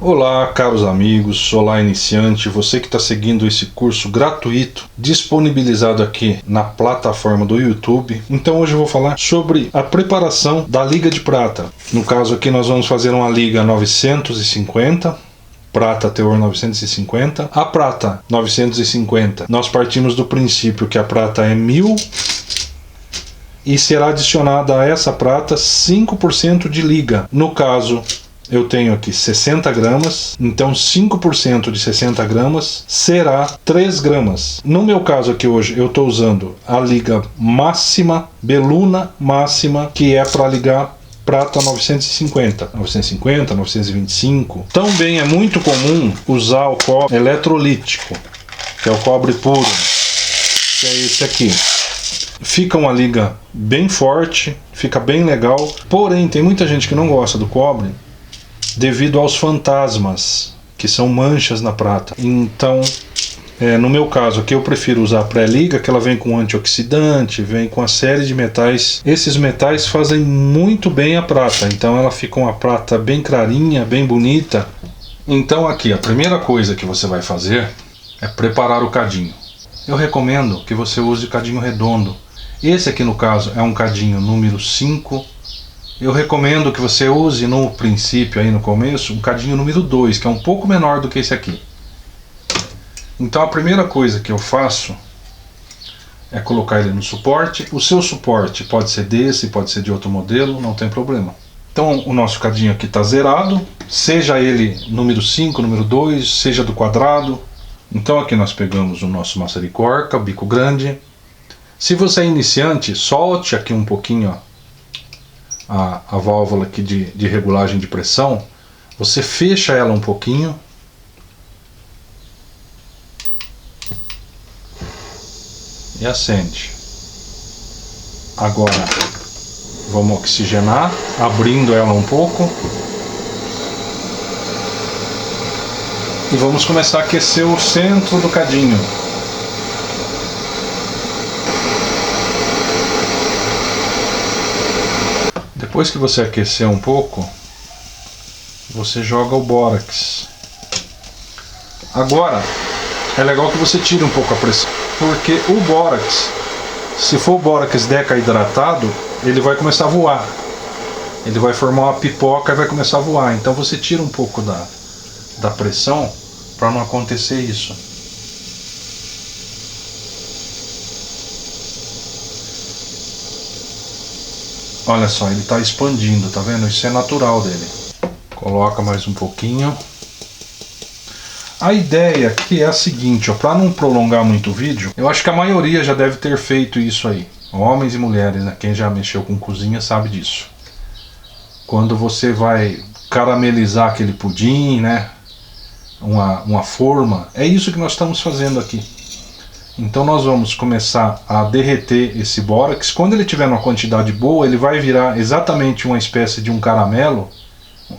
Olá, caros amigos, olá iniciante, você que está seguindo esse curso gratuito disponibilizado aqui na plataforma do YouTube. Então hoje eu vou falar sobre a preparação da liga de prata. No caso aqui nós vamos fazer uma liga 950, prata teor 950. A prata 950, nós partimos do princípio que a prata é 1000 e será adicionada a essa prata 5% de liga. No caso, eu tenho aqui 60 gramas, então 5% de 60 gramas será 3 gramas. No meu caso aqui hoje eu estou usando a liga máxima, Belluna máxima, que é para ligar prata 950, 925. Também é muito comum usar o cobre eletrolítico, que é o cobre puro, que é esse aqui. Fica uma liga bem forte, fica bem legal, porém tem muita gente que não gosta do cobre devido aos fantasmas, que são manchas na prata. Então, no meu caso aqui eu prefiro usar a pré-liga, que ela vem com antioxidante, vem com uma série de metais. Esses metais fazem muito bem a prata, então ela fica uma prata bem clarinha, bem bonita. Então aqui, a primeira coisa que você vai fazer é preparar o cadinho. Eu recomendo que você use o cadinho redondo. Esse aqui no caso é um cadinho número 5. Eu recomendo que você use no princípio, aí no começo, um cadinho número 2, que é um pouco menor do que esse aqui. Então a primeira coisa que eu faço é colocar ele no suporte. O seu suporte pode ser desse, pode ser de outro modelo, não tem problema. Então o nosso cadinho aqui está zerado, seja ele número 5, número 2, seja do quadrado. Então aqui nós pegamos o nosso maçaricorca, bico grande. Se você é iniciante, solte aqui um pouquinho, ó, a válvula aqui de regulagem de pressão. Você fecha ela um pouquinho e acende. Agora vamos oxigenar, abrindo ela um pouco, e vamos começar a aquecer o centro do cadinho. Depois que você aquecer um pouco, você joga o bórax. Agora, é legal que você tire um pouco a pressão, porque o bórax, se for o bórax deca-hidratado, ele vai começar a voar. Ele vai formar uma pipoca e vai começar a voar. Então você tira um pouco da pressão para não acontecer isso. Olha só, ele está expandindo, tá vendo? Isso é natural dele. Coloca mais um pouquinho. A ideia aqui é a seguinte, para não prolongar muito o vídeo, eu acho que a maioria já deve ter feito isso aí. Homens e mulheres, né? Quem já mexeu com cozinha sabe disso. Quando você vai caramelizar aquele pudim, né? Uma forma, é isso que nós estamos fazendo aqui. Então nós vamos começar a derreter esse bórax. Quando ele tiver uma quantidade boa, ele vai virar exatamente uma espécie de um caramelo.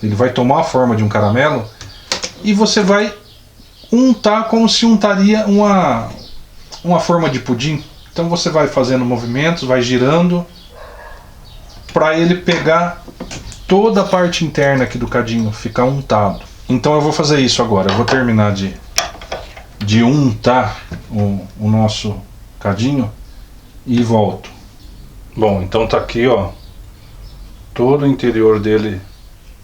Ele vai tomar a forma de um caramelo. E você vai untar como se untaria uma forma de pudim. Então você vai fazendo movimentos, vai girando, para ele pegar toda a parte interna aqui do cadinho, ficar untado. Então eu vou fazer isso agora. Eu vou terminar de untar o nosso cadinho e volto. Bom, então tá aqui, ó, todo o interior dele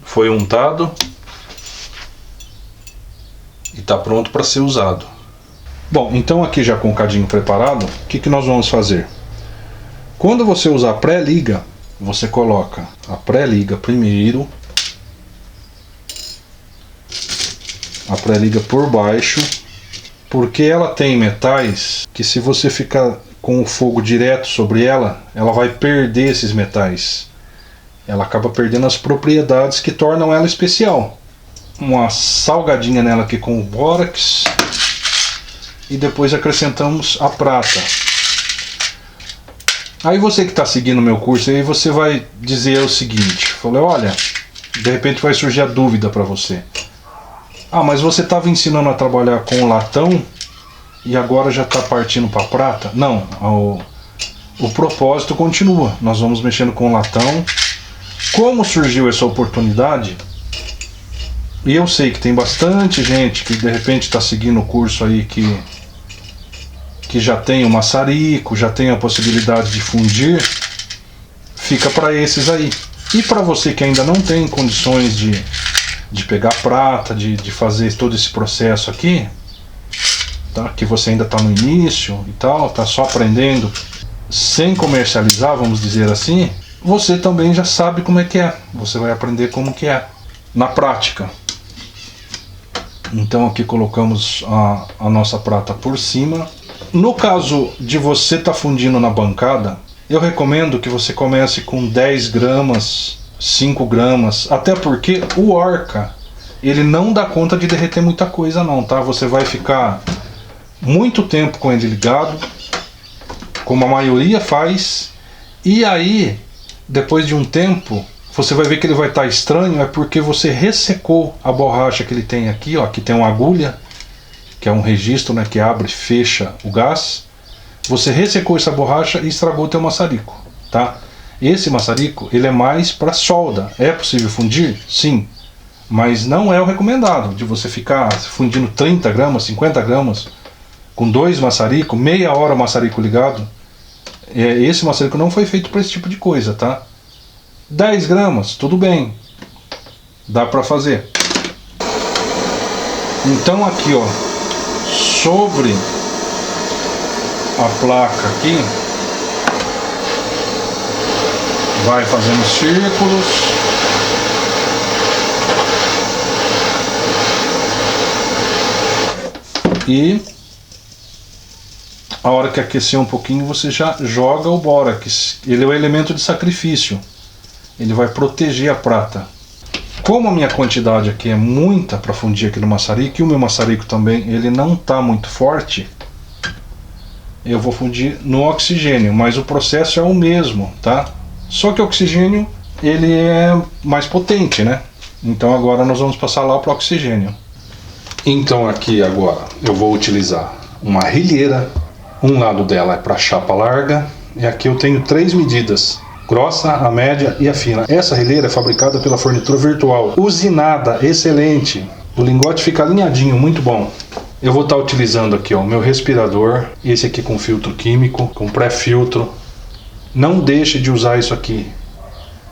foi untado e tá pronto para ser usado. Bom, então aqui já com o cadinho preparado, o que nós vamos fazer? Quando você usar a pré-liga, você coloca a pré-liga primeiro, a pré-liga por baixo, porque ela tem metais que, se você ficar com o fogo direto sobre ela, ela vai perder esses metais. Ela acaba perdendo as propriedades que tornam ela especial. Uma salgadinha nela aqui com o bórax e depois acrescentamos a prata. Aí você que está seguindo o meu curso, aí você vai dizer o seguinte: falei, olha, de repente vai surgir a dúvida para você. Ah, mas você estava ensinando a trabalhar com o latão e agora já está partindo para prata? Não, o propósito continua. Nós vamos mexendo com o latão. Como surgiu essa oportunidade? E eu sei que tem bastante gente que de repente está seguindo o curso aí que já tem o maçarico, já tem a possibilidade de fundir, fica para esses aí. E para você que ainda não tem condições de pegar prata, de fazer todo esse processo aqui, tá? Que você ainda está no início e tal, está só aprendendo, sem comercializar, vamos dizer assim, você também já sabe como é que é. Você vai aprender como que é na prática. Então aqui colocamos a nossa prata por cima. No caso de você estar fundindo na bancada, eu recomendo que você comece com 10 gramas, 5 gramas, até porque o Orca, ele não dá conta de derreter muita coisa não, tá? Você vai ficar muito tempo com ele ligado, como a maioria faz, e aí, depois de um tempo, você vai ver que ele vai estar estranho, é porque você ressecou a borracha que ele tem aqui, ó, aqui tem uma agulha, que é um registro, né, que abre e fecha o gás. Você ressecou essa borracha e estragou o teu maçarico, tá? Esse maçarico, ele é mais para solda. É possível fundir? Sim. Mas não é o recomendado de você ficar fundindo 30 gramas, 50 gramas, com 2 maçaricos, meia hora o maçarico ligado. Esse maçarico não foi feito para esse tipo de coisa, tá? 10 gramas, tudo bem. Dá para fazer. Então aqui, ó, sobre a placa aqui, vai fazendo círculos. E a hora que aquecer um pouquinho, você já joga o bórax. Ele é o elemento de sacrifício. Ele vai proteger a prata. Como a minha quantidade aqui é muita para fundir aqui no maçarico, e o meu maçarico também ele não está muito forte, eu vou fundir no oxigênio, mas o processo é o mesmo, tá? Só que o oxigênio ele é mais potente, né? Então agora nós vamos passar lá para o oxigênio. Então aqui agora eu vou utilizar uma rilheira. Um lado dela é para chapa larga, e aqui eu tenho 3 medidas: grossa, a média e a fina. Essa rilheira é fabricada pela Fornitura Virtual, usinada, excelente. O lingote fica alinhadinho, muito bom. Eu vou estar utilizando aqui o meu respirador, esse aqui com filtro químico, com pré-filtro. Não deixe de usar isso aqui.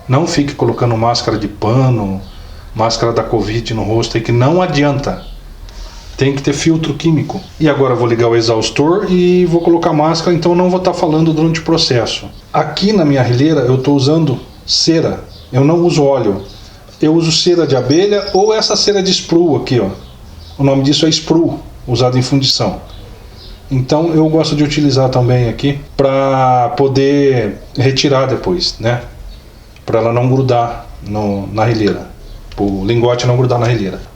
Não fique colocando máscara de pano, máscara da Covid no rosto, aí que não adianta. Tem que ter filtro químico. E agora eu vou ligar o exaustor e vou colocar máscara, então não vou estar falando durante o processo. Aqui na minha rilheira eu estou usando cera, eu não uso óleo. Eu uso cera de abelha ou essa cera de sprue aqui, ó. O nome disso é sprue, usado em fundição. Então eu gosto de utilizar também aqui para poder retirar depois, né? Para ela não grudar na rilheira, o lingote não grudar na rilheira.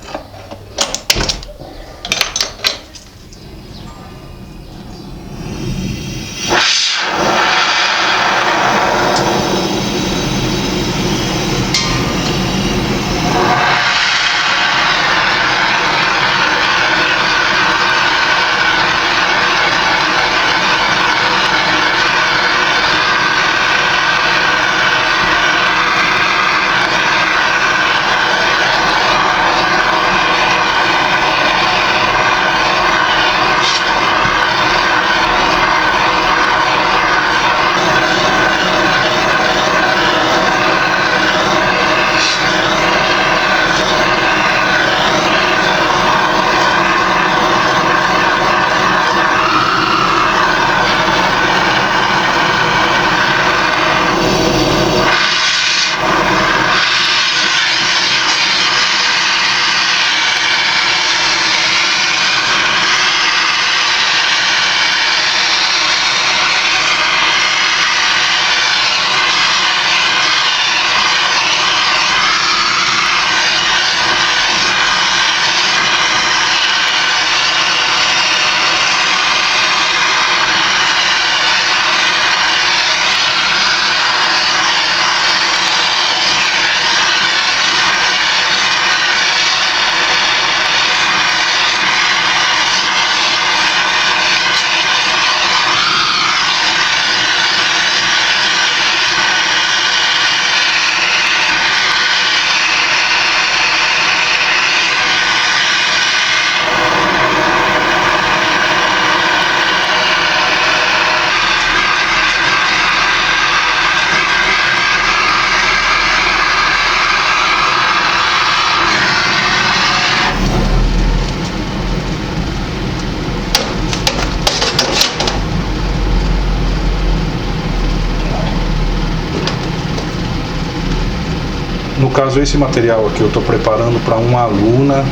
caso, esse material aqui eu estou preparando para uma aluna,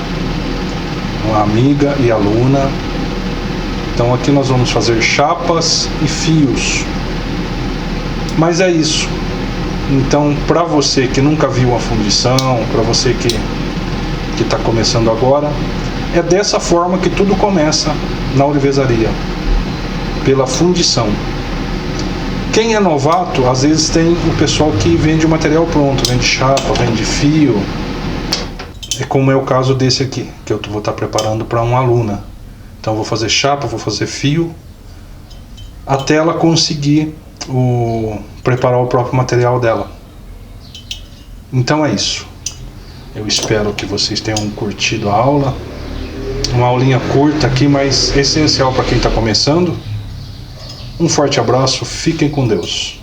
uma amiga e aluna. Então aqui nós vamos fazer chapas e fios. Mas é isso. Então, para você que nunca viu uma fundição, para você que está começando agora, é dessa forma que tudo começa na ourivesaria, pela fundição. Quem é novato, às vezes tem o pessoal que vende o material pronto, vende chapa, vende fio. É como é o caso desse aqui, que eu vou estar preparando para uma aluna. Então eu vou fazer chapa, vou fazer fio, até ela conseguir preparar o próprio material dela. Então é isso. Eu espero que vocês tenham curtido a aula. Uma aulinha curta aqui, mas essencial para quem está começando. Um forte abraço, fiquem com Deus.